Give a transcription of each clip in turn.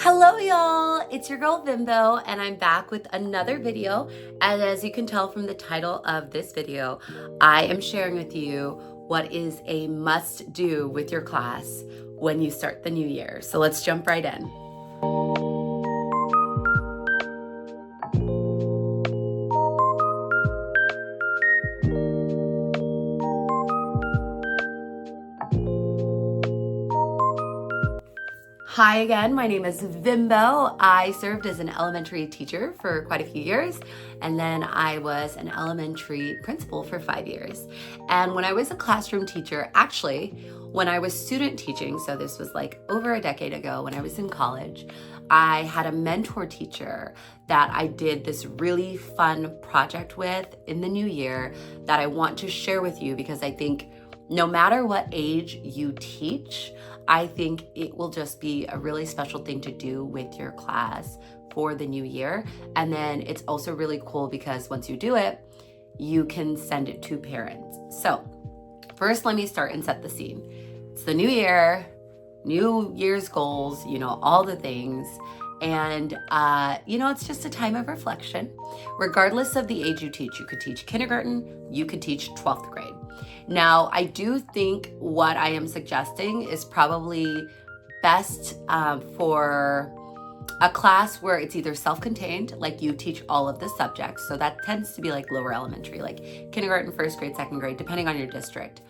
Hello y'all, it's your girl Vimbo and I'm back with another video. And as you can tell from the title of this video, I am sharing with you what is a must do with your class when you start the new year. So let's jump right in. Hi again, my name is Vimbo. I served as an elementary teacher for quite a few years, and then I was an elementary principal for 5 years. And when I was a classroom teacher, actually, when I was student teaching, so this was like over a decade ago when I was in college, I had a mentor teacher that I did this really fun project with in the new year that I want to share with you because I think no matter what age you teach, I think it will just be a really special thing to do with your class for the new year. And then it's also really cool because once you do it, you can send it to parents. So first, let me start and set the scene. It's the new year, New Year's goals, all the things. And, it's just a time of reflection. Regardless of the age you teach, you could teach kindergarten, you could teach 12th grade. Now, I do think what I am suggesting is probably best for a class where it's either self-contained, like you teach all of the subjects. So that tends to be like lower elementary, like kindergarten, first grade, second grade, depending on your district.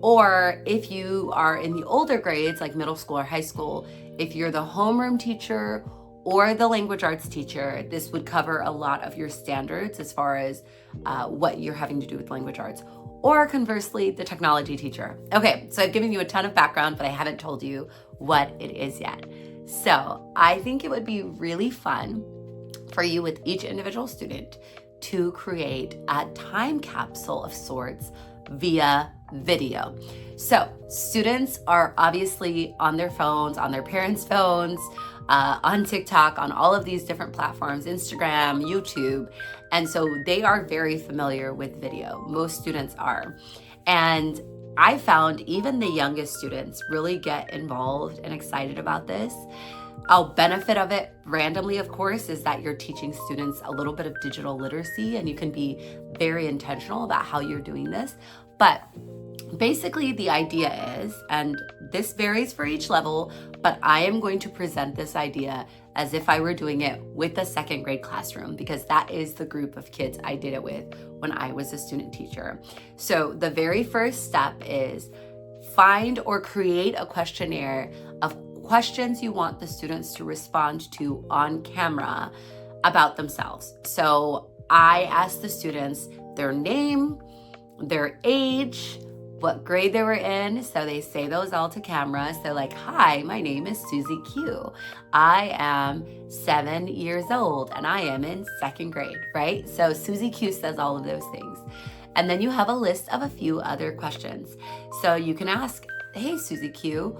Or if you are in the older grades, like middle school or high school, if you're the homeroom teacher or the language arts teacher, this would cover a lot of your standards as far as what you're having to do with language arts. Or conversely, the technology teacher. Okay, so I've given you a ton of background, but I haven't told you what it is yet. So I think it would be really fun for you with each individual student to create a time capsule of sorts via video. So students are obviously on their phones, on their parents' phones, on TikTok, on all of these different platforms, Instagram, YouTube. And so they are very familiar with video. Most students are. And I found even the youngest students really get involved and excited about this. A benefit of it randomly, of course, is that you're teaching students a little bit of digital literacy and you can be very intentional about how you're doing this. But basically the idea is, and this varies for each level, but I am going to present this idea as if I were doing it with a second grade classroom because that is the group of kids I did it with when I was a student teacher. So the very first step is find or create a questionnaire of questions you want the students to respond to on camera about themselves. So I asked the students their name, their age, what grade they were in. So they say those all to camera. So like, hi, my name is Susie Q. I am 7 years old and I am in second grade, right? So Susie Q says all of those things. And then you have a list of a few other questions. So you can ask, hey, Susie Q,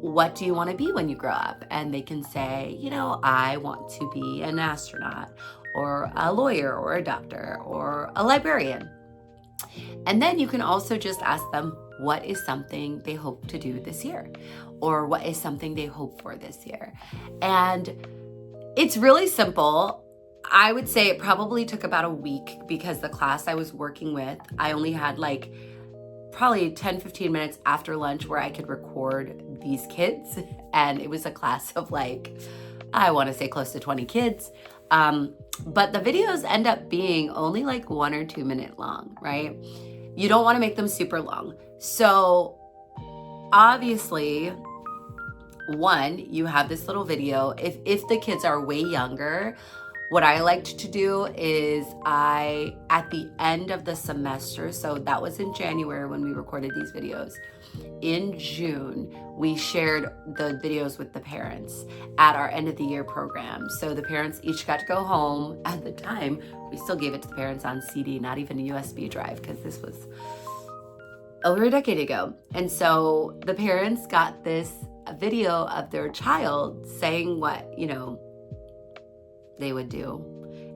what do you want to be when you grow up? And they can say, I want to be an astronaut or a lawyer or a doctor or a librarian. And then you can also just ask them, what is something they hope to do this year? Or what is something they hope for this year? And it's really simple. I would say it probably took about a week because the class I was working with, I only had like probably 10-15 minutes after lunch where I could record these kids. And it was a class of I want to say close to 20 kids. But the videos end up being only like 1 or 2 minute long, right? You don't want to make them super long. So obviously, one, you have this little video. If the kids are way younger, what I liked to do is at the end of the semester, so that was in January when we recorded these videos. In June, we shared the videos with the parents at our end of the year program. So the parents each got to go home. At the time, we still gave it to the parents on CD, not even a USB drive, because this was over a decade ago. And so the parents got this video of their child saying what, they would do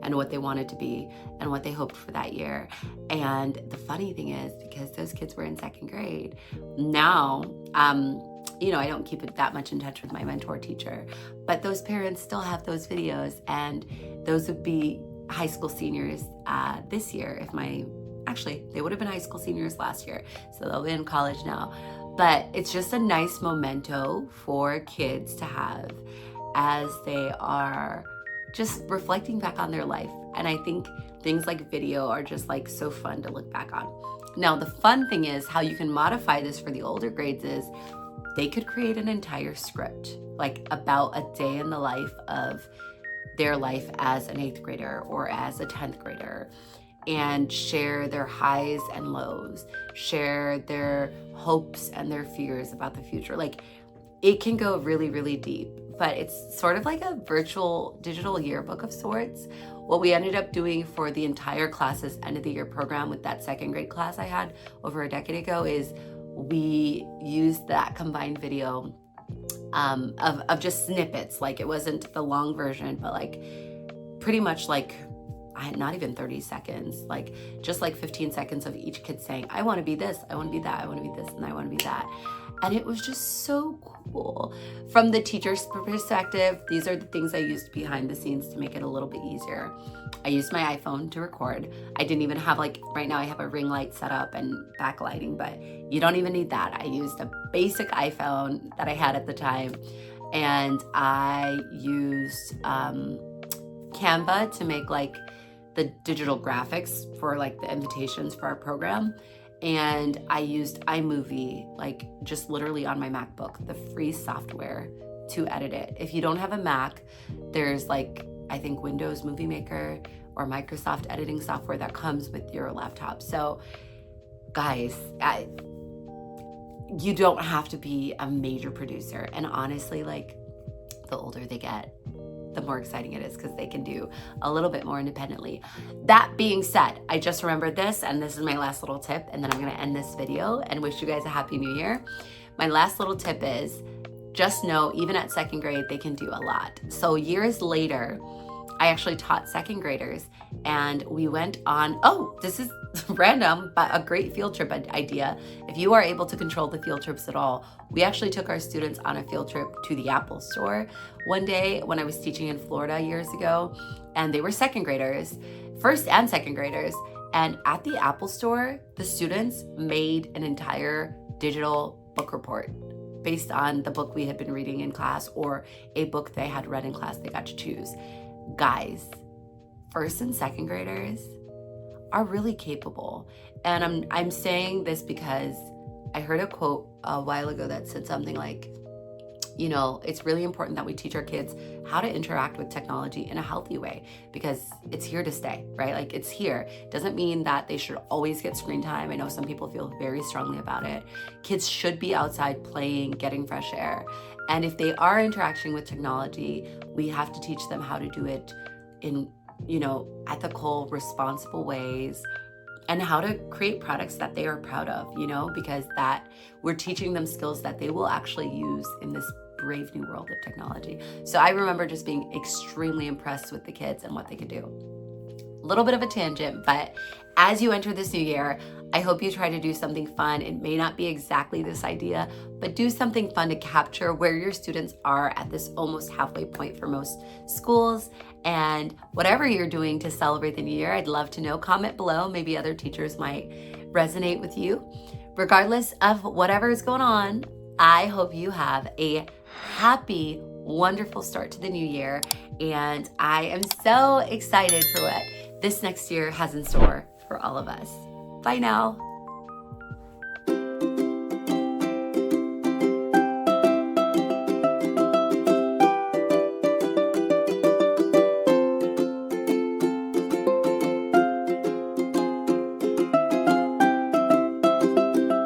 and what they wanted to be and what they hoped for that year. And the funny thing is, because those kids were in second grade, now I don't keep it that much in touch with my mentor teacher, but those parents still have those videos, and those would be high school seniors this year. Actually, they would have been high school seniors last year, so they'll be in college now. But it's just a nice memento for kids to have as they are just reflecting back on their life. And I think things like video are just like so fun to look back on. Now, the fun thing is how you can modify this for the older grades is they could create an entire script, like about a day in the life of their life as an 8th grader or as a 10th grader, and share their highs and lows, share their hopes and their fears about the future. Like, it can go really, really deep, but it's sort of like a virtual digital yearbook of sorts. What we ended up doing for the entire class's end of the year program with that 2nd grade class I had over a decade ago is we used that combined video of just snippets. Like, it wasn't the long version, but like pretty much like not even 30 seconds, like just like 15 seconds of each kid saying, I want to be this, I want to be that, I want to be this, and I want to be that. And it was just so cool. From the teacher's perspective, these are the things I used behind the scenes to make it a little bit easier. I used my iPhone to record. I didn't even have, like, right now I have a ring light set up and backlighting, but you don't even need that. I used a basic iPhone that I had at the time, and I used Canva to make like the digital graphics for like the invitations for our program. And I used iMovie, like just literally on my MacBook, the free software to edit it. If you don't have a Mac, there's like, I think Windows Movie Maker or Microsoft editing software that comes with your laptop. So guys, you don't have to be a major producer. And honestly, like, the older they get, the more exciting it is because they can do a little bit more independently. That being said, I just remembered this, and this is my last little tip, and then I'm gonna end this video and wish you guys a happy new year. My last little tip is just know, even at 2nd grade, they can do a lot. So years later, I actually taught 2nd graders, and we went on, this is random, but a great field trip idea. If you are able to control the field trips at all, we actually took our students on a field trip to the Apple store one day when I was teaching in Florida years ago, and they were 2nd graders, 1st and 2nd graders. And at the Apple store, the students made an entire digital book report based on the book we had been reading in class or a book they had read in class they got to choose. Guys, 1st and 2nd graders are really capable. And I'm saying this because I heard a quote a while ago that said something like, it's really important that we teach our kids how to interact with technology in a healthy way because it's here to stay, right? Like, it's here. Doesn't mean that they should always get screen time. I know some people feel very strongly about it. Kids should be outside playing, getting fresh air. And if they are interacting with technology, we have to teach them how to do it in, ethical, responsible ways, and how to create products that they are proud of, because that we're teaching them skills that they will actually use in this brave new world of technology. So I remember just being extremely impressed with the kids and what they could do. A little bit of a tangent, but as you enter this new year, I hope you try to do something fun. It may not be exactly this idea, but do something fun to capture where your students are at this almost halfway point for most schools. And whatever you're doing to celebrate the new year, I'd love to know. Comment below. Maybe other teachers might resonate with you. Regardless of whatever is going on, I hope you have a happy, wonderful start to the new year. And I am so excited for what this next year has in store for all of us. Bye now.